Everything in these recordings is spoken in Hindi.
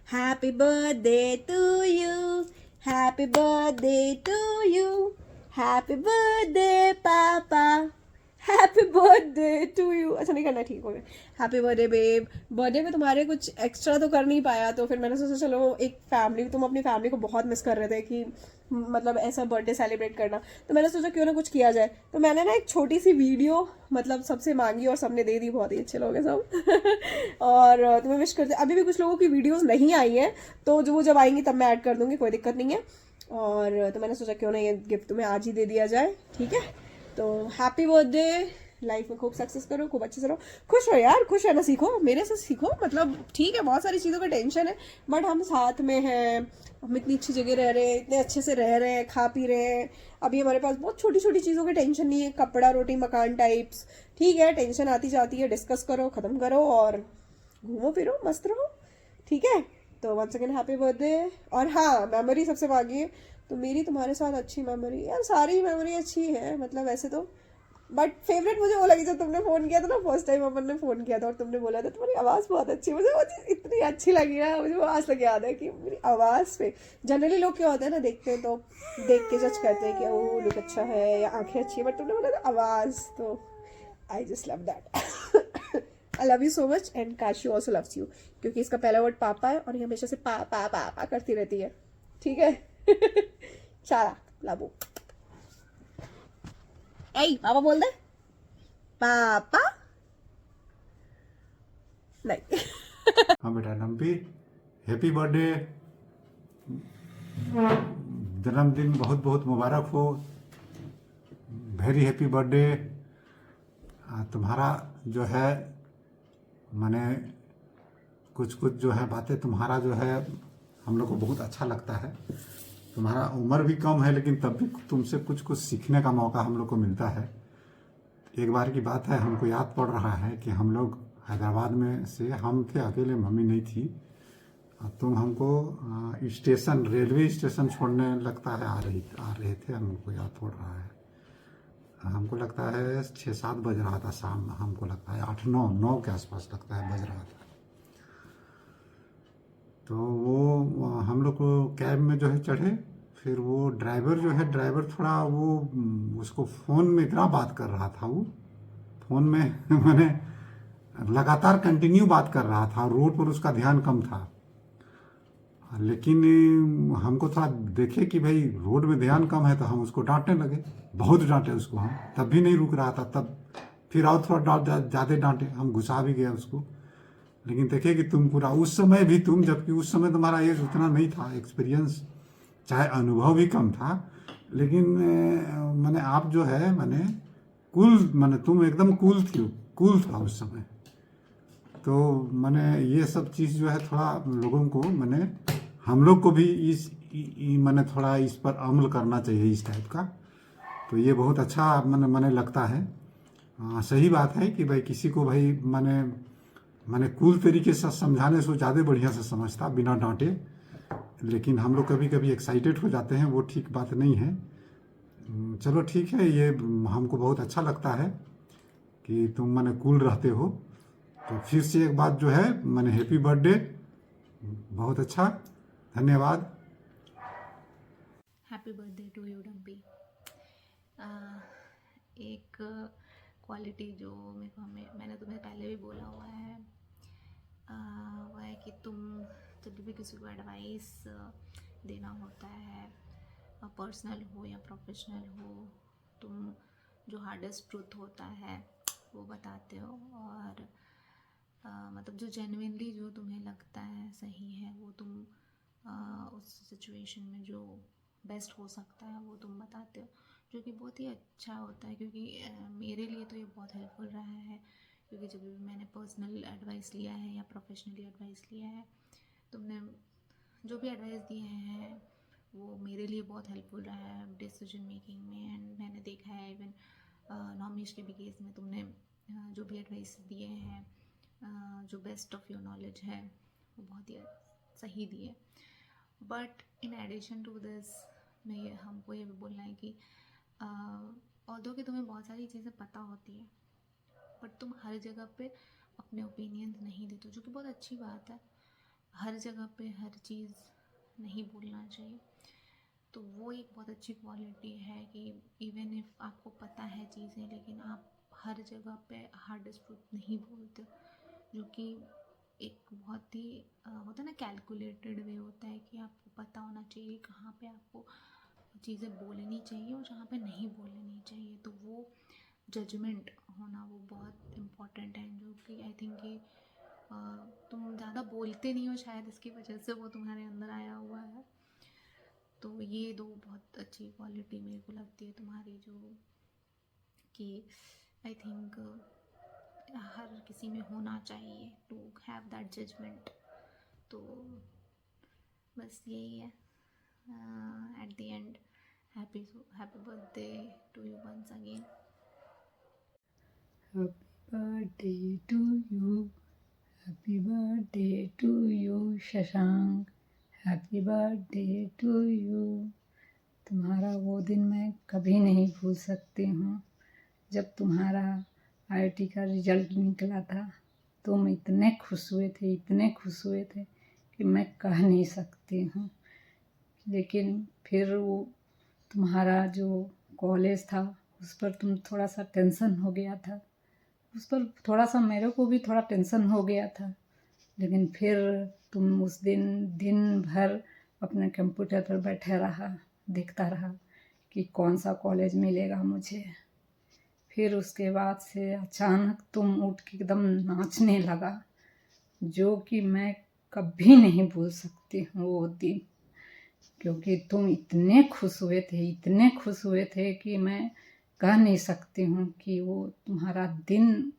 Happy birthday to you, happy birthday to you, happy birthday पापा, हैप्पी बर्थडे टू यू। अच्छा नहीं करना, ठीक हो गया। Happy birthday babe. बर्थडे में तुम्हारे कुछ एक्स्ट्रा तो कर नहीं पाया, तो फिर मैंने सोचा चलो एक फैमिली, तुम अपनी फैमिली को बहुत मिस कर रहे थे कि मतलब ऐसा बर्थडे सेलिब्रेट करना, तो मैंने सोचा क्यों ना कुछ किया जाए। तो मैंने ना एक छोटी सी वीडियो मतलब सबसे मांगी और सबने दे दी, बहुत ही अच्छे लोग हैं सब। और तुम्हें विश करते, अभी भी कुछ लोगों की वीडियोस नहीं आई हैं, तो जो वो जब आएंगी तब मैं ऐड कर दूंगी, कोई दिक्कत नहीं है। और तो मैंने सोचा क्यों ना ये गिफ्ट तुम्हें आज ही दे दिया जाए, ठीक है। तो हैप्पी बर्थडे, लाइफ में खूब सक्सेस करो, खूब अच्छे से रहो, खुश रहो यार, खुश रहना सीखो, मेरे से सीखो। मतलब ठीक है बहुत सारी चीज़ों का टेंशन है, बट हम साथ में हैं, हम इतनी अच्छी जगह रह रहे हैं, इतने अच्छे से रह रहे हैं, खा पी रहे हैं। अभी हमारे पास बहुत छोटी छोटी चीज़ों की टेंशन नहीं है, कपड़ा रोटी मकान टाइप्स। ठीक है, टेंशन आती जाती है, डिस्कस करो, ख़त्म करो और घूमो फिरो, मस्त रहो, ठीक है। तो वन सेकेंड हैप्पी बर्थडे। और हाँ, मेमोरी सबसे मांगी, तो मेरी तुम्हारे साथ अच्छी मेमोरी यार, सारी मेमोरी अच्छी है मतलब वैसे तो, बट फेवरेट मुझे वो लगी जब तुमने फोन किया था ना, फर्स्ट टाइम अपन ने फोन किया था और तुमने बोला था तुम्हारी आवाज़ बहुत अच्छी है। मुझे वो चीज़ इतनी अच्छी लगी ना, मुझे वो आज तक याद है कि मेरी आवाज़ पे जनरली लोग क्या होते हैं ना, देखते हैं तो देख के जज करते हैं कि वो लुक अच्छा है या आंखें अच्छी है, बट तुमने बोला था आवाज़, तो I just love that. I love you so much and Kashu also loves you, क्योंकि इसका पहला वर्ड पापा है और ये हमेशा से पा पा पा पा करती रहती है, ठीक है। शाला लाबू, ए पापा बोल दे, पापा नहीं। हाँ बेटा नम्पी, हैप्पी बर्थडे। जन्मदिन बहुत बहुत मुबारक हो। Very happy birthday. तुम्हारा जो है मैंने कुछ कुछ जो है बातें तुम्हारा जो है हम लोग को बहुत अच्छा लगता है। तुम्हारा उम्र भी कम है लेकिन तब भी तुमसे कुछ कुछ सीखने का मौका हम लोग को मिलता है। एक बार की बात है, हमको याद पड़ रहा है कि हम लोग हैदराबाद में से हम थे अकेले, मम्मी नहीं थी। तुम हमको स्टेशन, रेलवे स्टेशन छोड़ने लगता है आ रहे थे, हमको याद पड़ रहा है। हमको लगता है 6-7 बज रहा था शाम, हमको लगता है 8-9 के आसपास लगता है बज रहा था। तो वो हम लोग को कैब में जो है चढ़े, फिर वो ड्राइवर जो है, ड्राइवर थोड़ा वो उसको फ़ोन में इतना बात कर रहा था वो, फ़ोन में मैंने लगातार कंटिन्यू बात कर रहा था, रोड पर उसका ध्यान कम था। लेकिन हमको थोड़ा देखे कि भाई रोड में ध्यान कम है, तो हम उसको डांटने लगे, बहुत डांटे उसको हम, तब भी नहीं रुक रहा था। तब फिर और थोड़ा ज़्यादा डांटे, हम गुस्सा भी गया उसको। लेकिन देखे कि तुम पूरा उस समय भी तुम, जबकि उस समय तुम्हारा एज उतना नहीं था, एक्सपीरियंस चाहे अनुभव भी कम था, लेकिन मैंने आप जो है मैंने कूल, मैंने तुम एकदम कूल थी, कूल था उस समय। तो मैंने ये सब चीज़ जो है थोड़ा लोगों को मैंने, हम लोग को भी मैंने थोड़ा इस पर अमल करना चाहिए इस टाइप का। तो ये बहुत अच्छा मैंने लगता है। सही बात है कि भाई किसी को भाई मैंने कूल तरीके से समझाने से ज़्यादा बढ़िया से समझता बिना डांटे। लेकिन हम लोग कभी कभी एक्साइटेड हो जाते हैं, वो ठीक बात नहीं है। चलो ठीक है, ये हमको बहुत अच्छा लगता है कि तुम मैंने कूल रहते हो। तो फिर से एक बात जो है मैंने हैप्पी बर्थडे, बहुत अच्छा, धन्यवाद। Happy birthday to you Dumpy. एक क्वालिटी जो मेरे को मैंने तुम्हें पहले भी बोला हुआ है, वो है कि तुम जब भी किसी को एडवाइस देना होता है, पर्सनल हो या प्रोफेशनल हो, तुम जो हार्डेस्ट ट्रूथ होता है वो बताते हो, और मतलब जो जेन्युइनली जो तुम्हें लगता है सही है वो तुम उस सिचुएशन में जो बेस्ट हो सकता है वो तुम बताते हो, जो कि बहुत ही अच्छा होता है। क्योंकि मेरे लिए तो ये बहुत हेल्पफुल रहा है, क्योंकि जब भी मैंने पर्सनल एडवाइस लिया है या प्रोफेशनली एडवाइस लिया है, तुमने जो भी एडवाइस दिए हैं वो मेरे लिए बहुत हेल्पफुल रहा है डिसीजन मेकिंग में। एंड मैंने देखा है इवन नॉमिश के भी केस में तुमने जो भी एडवाइस दिए हैं, जो बेस्ट ऑफ योर नॉलेज है वो बहुत ही सही दिए। But in addition to this मैं ये हमको ये भी बोलना है कि ऑल्दो कि तुम्हें बहुत सारी चीज़ें पता होती है, बट तुम हर जगह पे अपने ओपिनियंस नहीं देते, जो कि बहुत अच्छी बात है। हर जगह पे हर चीज़ नहीं बोलना चाहिए। तो वो एक बहुत अच्छी क्वालिटी है कि इवन इफ आपको पता है चीज़ें, लेकिन आप हर जगह पे हार्डेस्ट ट्रूथ नहीं बोलते, जो कि एक बहुत ही होता है ना, कैलकुलेटेड वे होता है कि आपको पता होना चाहिए कहाँ पे आपको चीज़ें बोलनी चाहिए और जहाँ पे नहीं बोलनी चाहिए। तो वो जजमेंट होना वो बहुत इम्पॉर्टेंट है, जो कि आई थिंक कि तुम ज़्यादा बोलते नहीं हो शायद, इसकी वजह से वो तुम्हारे अंदर आया हुआ है। तो ये दो बहुत अच्छी क्वालिटी मेरे को लगती है तुम्हारी, जो कि आई थिंक हर किसी में होना चाहिए, टू हैव दैट जजमेंट। तो बस यही है। At the end, happy birthday to you once again. Happy birthday to you. Happy birthday to you, Shashank. Happy birthday to you. तुम्हारा वो दिन मैं कभी नहीं भूल सकती हूँ जब तुम्हारा IIT का रिजल्ट निकला था। तुम इतने खुश हुए थे कि मैं कह नहीं सकती हूँ। लेकिन फिर वो तुम्हारा जो कॉलेज था उस पर तुम थोड़ा सा टेंशन हो गया था, उस पर थोड़ा सा मेरे को भी थोड़ा टेंशन हो गया था। लेकिन फिर तुम उस दिन भर अपने कंप्यूटर पर बैठे रहा, देखता रहा कि कौन सा कॉलेज मिलेगा मुझे। फिर उसके बाद से अचानक तुम उठ के एकदम नाचने लगा, जो कि मैं कभी नहीं भूल सकती हूँ वो दिन, क्योंकि तुम इतने खुश हुए थे कि मैं कह नहीं सकती हूँ कि वो तुम्हारा दिन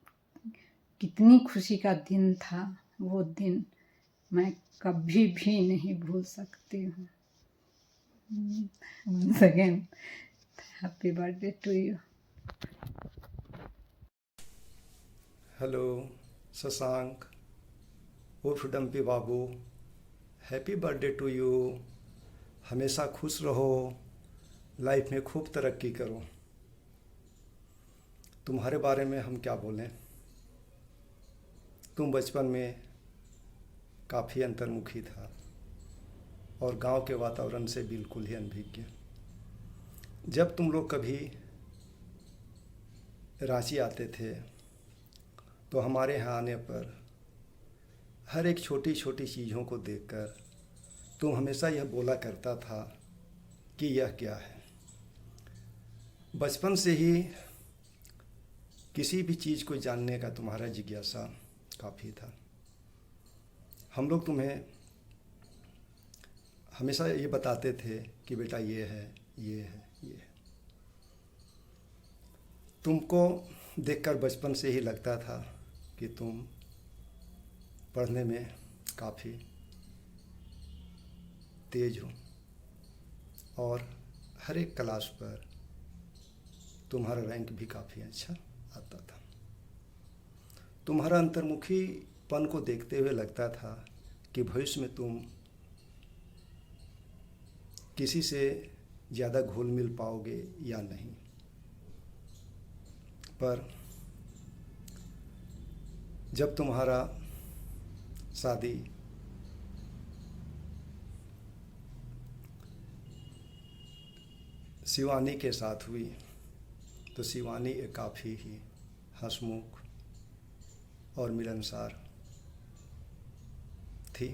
कितनी खुशी का दिन था। वो दिन मैं कभी भी नहीं भूल सकती हूँ। Once again, happy birthday to you. Hello Shashank, उर्फ डम्पी बाबू, हैप्पी बर्थडे टू यू। हमेशा खुश रहो, लाइफ में खूब तरक्की करो। तुम्हारे बारे में हम क्या बोलें। तुम बचपन में काफ़ी अंतर्मुखी था और गांव के वातावरण से बिल्कुल ही अनभिज्ञ। जब तुम लोग कभी रांची आते थे तो हमारे यहाँ आने पर हर एक छोटी छोटी चीज़ों को देखकर तुम हमेशा यह बोला करता था कि यह क्या है। बचपन से ही किसी भी चीज़ को जानने का तुम्हारा जिज्ञासा काफ़ी था। हम लोग तुम्हें हमेशा ये बताते थे कि बेटा ये है, ये है, ये है। तुमको देखकर बचपन से ही लगता था कि तुम पढ़ने में काफ़ी तेज हो और हर एक क्लास पर तुम्हारा रैंक भी काफ़ी अच्छा आता था। तुम्हारा अंतर्मुखीपन को देखते हुए लगता था कि भविष्य में तुम किसी से ज़्यादा घुल मिल पाओगे या नहीं। पर जब तुम्हारा शादी शिवानी के साथ हुई तो शिवानी एक काफ़ी ही हंसमुख और मिलनसार थी।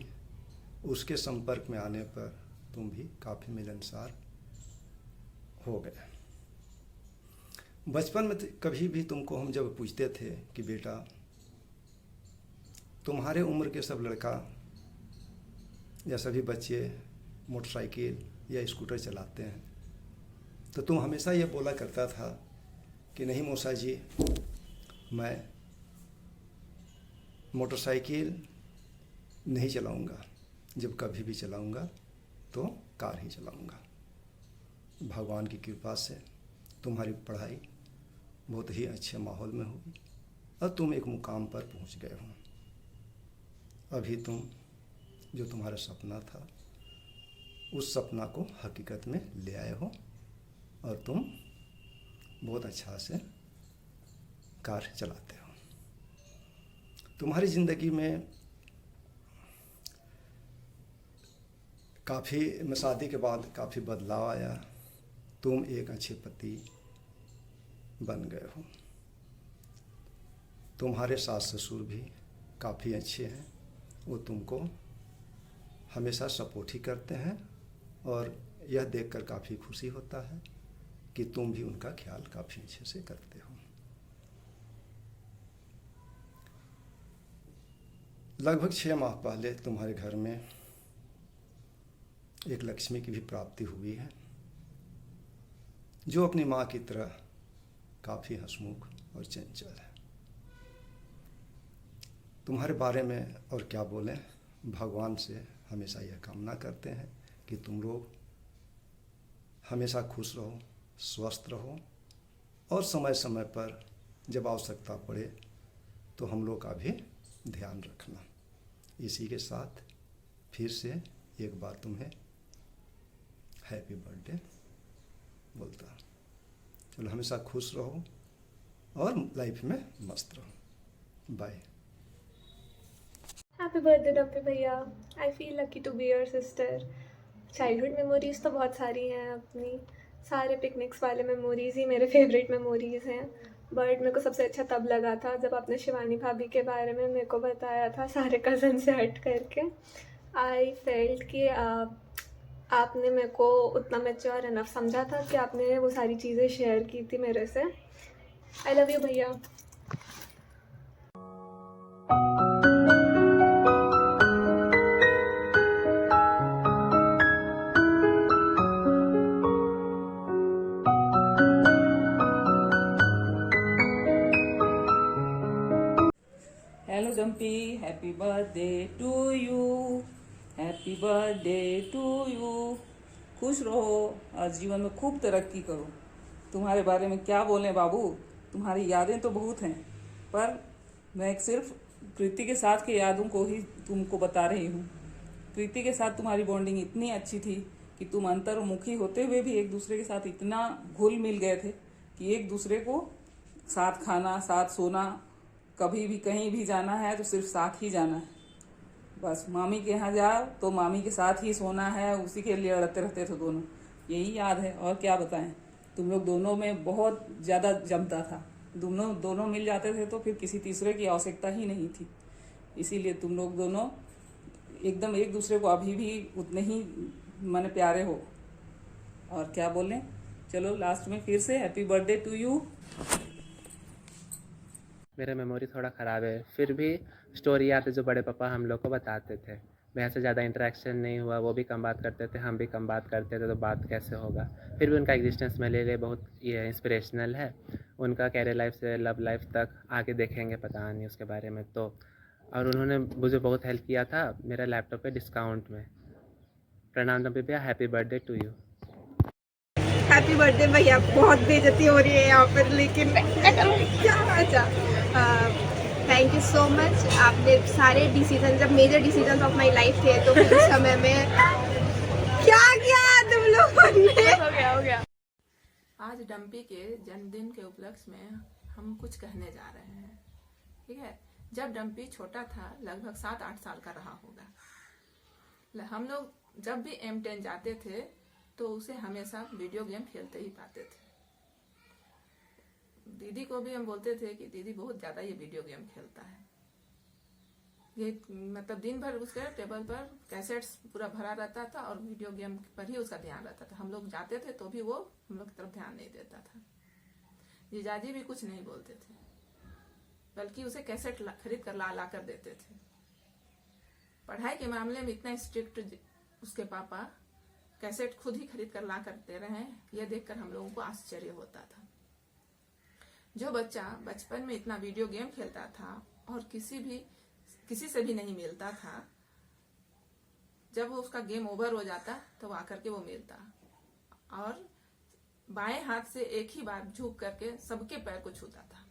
उसके संपर्क में आने पर तुम भी काफ़ी मिलनसार हो गए। बचपन में कभी भी तुमको हम जब पूछते थे कि बेटा तुम्हारे उम्र के सब लड़का या सभी बच्चे मोटरसाइकिल या स्कूटर चलाते हैं, तो तुम हमेशा ये बोला करता था कि नहीं मौसा जी, मैं मोटरसाइकिल नहीं चलाऊंगा, जब कभी भी चलाऊंगा तो कार ही चलाऊंगा। भगवान की कृपा से तुम्हारी पढ़ाई बहुत ही अच्छे माहौल में होगी और तुम एक मुकाम पर पहुंच गए हो। अभी तुम जो तुम्हारा सपना था उस सपना को हकीकत में ले आए हो और तुम बहुत अच्छा से कार चलाते हो। तुम्हारी ज़िंदगी में काफ़ी शादी के बाद काफ़ी बदलाव आया। तुम एक अच्छे पति बन गए हो। तुम्हारे सास ससुर भी काफ़ी अच्छे हैं, वो तुमको हमेशा सपोर्ट ही करते हैं और यह देखकर काफ़ी खुशी होता है कि तुम भी उनका ख्याल काफ़ी अच्छे से करते हो। लगभग 6 माह पहले तुम्हारे घर में एक लक्ष्मी की भी प्राप्ति हुई है, जो अपनी माँ की तरह काफ़ी हंसमुख और चंचल है। तुम्हारे बारे में और क्या बोलें, भगवान से हमेशा यह कामना करते हैं कि तुम लोग हमेशा खुश रहो, स्वस्थ रहो और समय समय पर जब आवश्यकता पड़े तो हम लोग का भी ध्यान रखना। इसी के साथ फिर से एक बार तुम्हें हैप्पी बर्थडे बोलता। चलो, हमेशा खुश रहो और लाइफ में मस्त रहो। बाय। हैप्पी बर्थडे डम्पी भैया। I feel lucky to be your sister. Childhood memories तो बहुत सारी हैं अपनी, सारे पिकनिक्स वाले मेमोरीज़ ही मेरे फेवरेट मेमोरीज़ हैं। बट मेरे को सबसे अच्छा तब लगा था जब आपने शिवानी भाभी के बारे में मेरे को बताया था, सारे कज़न से हट करके। आई फेल्ट कि आपने मेरे को उतना मैच्योर इनफ समझा था कि आपने वो सारी चीज़ें शेयर की थी मेरे से। आई लव यू भैया। Hello Dumpy, happy birthday to you, happy birthday to you. खुश रहो और जीवन में खूब तरक्की करो। तुम्हारे बारे में क्या बोलें बाबू, तुम्हारी यादें तो बहुत हैं, पर मैं सिर्फ प्रीति के साथ के यादों को ही तुमको बता रही हूँ। प्रीति के साथ तुम्हारी बॉन्डिंग इतनी अच्छी थी कि तुम अंतर्मुखी होते हुए भी एक दूसरे के साथ इतना घुल मिल गए थे कि एक दूसरे को साथ खाना, साथ सोना, कभी भी कहीं भी जाना है तो सिर्फ साथ ही जाना है। बस मामी के यहाँ जाओ तो मामी के साथ ही सोना है, उसी के लिए लड़ते रहते थे दोनों। यही याद है और क्या बताएं। तुम लोग दोनों में बहुत ज़्यादा जमता था, दोनों मिल जाते थे तो फिर किसी तीसरे की आवश्यकता ही नहीं थी। इसीलिए तुम लोग दोनों एकदम एक दूसरे को अभी भी उतने ही मन प्यारे हो। और क्या बोलें, चलो लास्ट में फिर से हैप्पी बर्थडे टू यू। मेरा मेमोरी थोड़ा ख़राब है, फिर भी स्टोरी याद है जो बड़े पापा हम लोग को बताते थे। वहाँ से ज़्यादा इंटरेक्शन नहीं हुआ, वो भी कम बात करते थे, हम भी कम बात करते थे, तो बात कैसे होगा। फिर भी उनका एग्जिस्टेंस मेरे लिए बहुत ये इंस्पिरेशनल है। उनका कैरियर लाइफ से लव लाइफ तक आगे देखेंगे, पता नहीं उसके बारे में तो। और उन्होंने मुझे बहुत हेल्प किया था मेरा लैपटॉप पे डिस्काउंट में। प्रणाम डम्पी भैया, happy birthday to you. Happy birthday भैया। बहुत बेइज्जती हो रही है यहाँ पर, लेकिन क्या अच्छा। Thank you so much. आपने सारे डिसीजन, जब major decision of my life थे तो उस समय में क्या किया तुम लोगों ने। हो गया। आज डम्पी के जन्मदिन के उपलक्ष्य में हम कुछ कहने जा रहे हैं, ठीक है। जब डम्पी छोटा था, लगभग 7-8 साल का रहा होगा, हम लोग जब भी M10 जाते थे तो उसे हमेशा वीडियो गेम खेलते ही पाते थे। दीदी को भी हम बोलते थे कि दीदी बहुत ज्यादा ये वीडियो गेम खेलता है। ये मतलब दिन भर उसके टेबल पर कैसेट्स पूरा भरा रहता था और वीडियो गेम पर ही उसका ध्यान रहता था। हम लोग जाते थे तो भी वो हम लोग की तरफ ध्यान नहीं देता था। जीजाजी भी कुछ नहीं बोलते थे, बल्कि उसे कैसेट खरीद कर ला कर देते थे। पढ़ाई के मामले में इतना स्ट्रिक्ट उसके पापा कैसेट खुद ही खरीद कर ला कर दे रहे हैं, यह देखकर हम लोगों को आश्चर्य होता था। जो बच्चा बचपन में इतना वीडियो गेम खेलता था और किसी से भी नहीं मिलता था, जब उसका गेम ओवर हो जाता तो वो आकर के वो मिलता और बाएं हाथ से एक ही बार झुक करके सबके पैर को छूता था।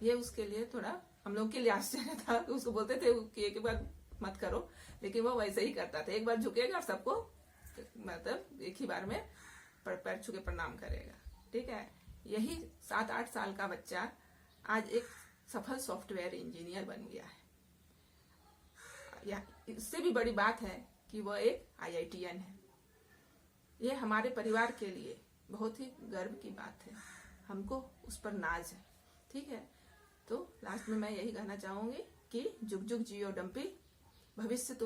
ये उसके लिए थोड़ा हम लोग के लिए आश्चर्य था। उसको बोलते थे कि एक बार मत करो, लेकिन वो वैसे ही करता था। एक बार झुकेगा और सबको मतलब एक ही बार में पैर छू के प्रणाम करेगा, ठीक है। यही 7-8 साल का बच्चा आज एक सफल सॉफ्टवेयर इंजीनियर बन गया है। इससे भी बड़ी बात है कि वह एक IITian है। ये हमारे परिवार के लिए बहुत ही गर्व की बात है, हमको उस पर नाज है। ठीक है, तो लास्ट में मैं यही कहना चाहूंगी कि जुग जुग जियो डम्पी, भविष्य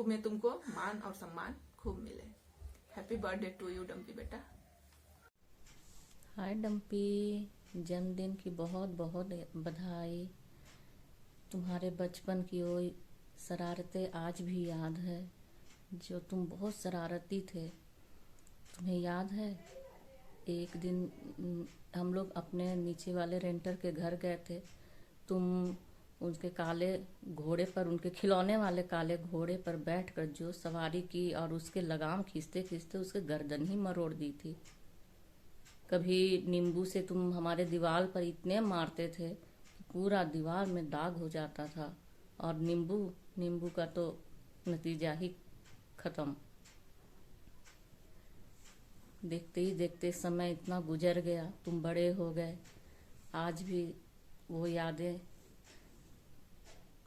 में तुमको मान और सम्मान खूब मिले। Happy birthday to you Dumpy बेटा। हाय डम्पी, जन्मदिन की बहुत बहुत बधाई। तुम्हारे बचपन की वो शरारतें आज भी याद है, जो तुम बहुत शरारती थे। तुम्हें याद है एक दिन हम लोग अपने नीचे वाले रेंटर के घर गए थे, तुम उनके काले घोड़े पर, उनके खिलौने वाले काले घोड़े पर बैठकर जो सवारी की और उसके लगाम खींचते खींचते उसके गर्दन ही मरोड़ दी थी। कभी नींबू से तुम हमारे दीवार पर इतने मारते थे कि पूरा दीवार में दाग हो जाता था, और नींबू का तो नतीजा ही खत्म। देखते ही देखते समय इतना गुजर गया, तुम बड़े हो गए। आज भी वो यादें,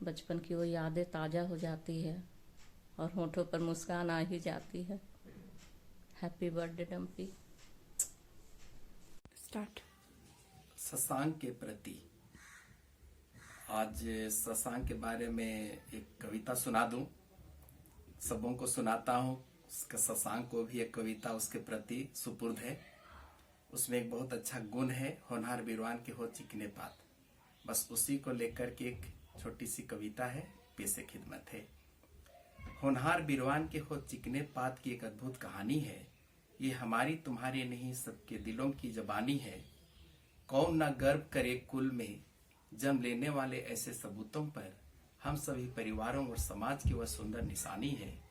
बचपन की वो यादें ताज़ा हो जाती है और होठों पर मुस्कान आ ही जाती है। Happy birthday dumpy. Start. Shashank के प्रति आज शशांक के बारे में एक कविता सुना दूं, सबों को सुनाता हूं। शशांक को भी एक कविता उसके प्रति सुपुर्द है। उसमें एक बहुत अच्छा गुण है, होनहार बीरवान के हो चिकने पात। बस उसी को लेकर के एक छोटी सी कविता है, पेशे खिदमत है। होनहार बीरवान के हो चिकने पात की एक अद्भुत कहानी है। ये हमारी तुम्हारी नहीं, सबके दिलों की जबानी है। कौन न गर्व करे कुल में जन्म लेने वाले ऐसे सबूतों पर, हम सभी परिवारों और समाज की वह सुंदर निशानी है।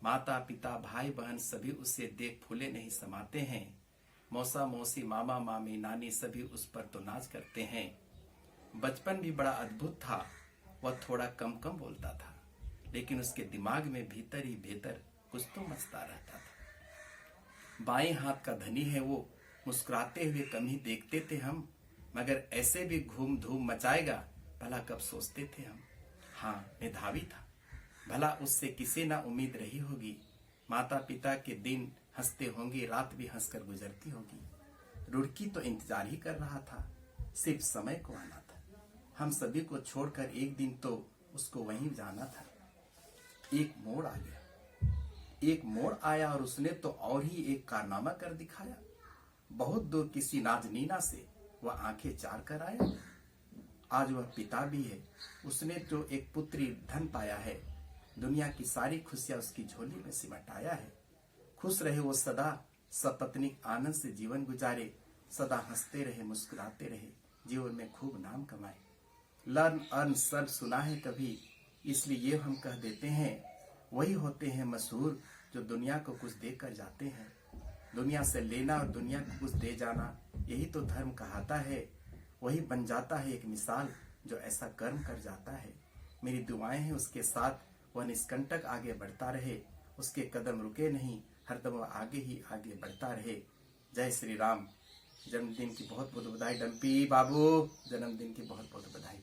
माता पिता भाई बहन सभी उसे देख फूले नहीं समाते हैं। मौसा मौसी मामा मामी नानी सभी उस पर तो नाच करते हैं। बचपन भी बड़ा अद्भुत था, वह थोड़ा कम कम बोलता था, लेकिन उसके दिमाग में भीतर ही भीतर कुछ तो मचता रहता था। बाएं हाथ का धनी है वो, मुस्कुराते हुए कम ही देखते थे हम, मगर ऐसे भी घूम धूम मचाएगा भला कब सोचते थे हम। हाँ, मेधावी था, भला उससे किसी ना उम्मीद रही होगी। माता पिता के दिन हंसते होंगे, रात भी हंसकर गुजरती होगी। रुड़की तो इंतजार ही कर रहा था, सिर्फ समय को आना था। हम सभी को छोड़कर एक दिन तो उसको वहीं जाना था। एक मोड़ आ गया, एक मोड़ आया और उसने तो और ही एक कारनामा कर दिखाया। बहुत दूर किसी नाजनीना से वह आंखें चार कर आया। आज वह पिता भी है, उसने जो एक पुत्री धन पाया है। दुनिया की सारी खुशियां उसकी झोली में सिमट आया है। खुश रहे वो सदा, सपत्नीक आनंद से जीवन गुजारे। सदा हंसते रहे, मुस्कुराते रहे, जीवन में खूब नाम कमाए। लर्न अर्न सर्व सुना है कभी, इसलिए ये हम कह देते हैं, वही होते हैं मशहूर जो दुनिया को कुछ देकर जाते हैं। दुनिया से लेना और दुनिया को कुछ दे जाना, यही तो धर्म कहाता है। वही बन जाता है एक मिसाल जो ऐसा कर्म कर जाता है। मेरी दुआएं हैं उसके साथ, वह निष्कंटक आगे बढ़ता रहे। उसके कदम रुके नहीं, हरदम वह आगे ही आगे बढ़ता रहे। जय श्री राम। जन्मदिन की बहुत बहुत बधाई डम्पी बाबू, जन्मदिन की बहुत बहुत बधाई।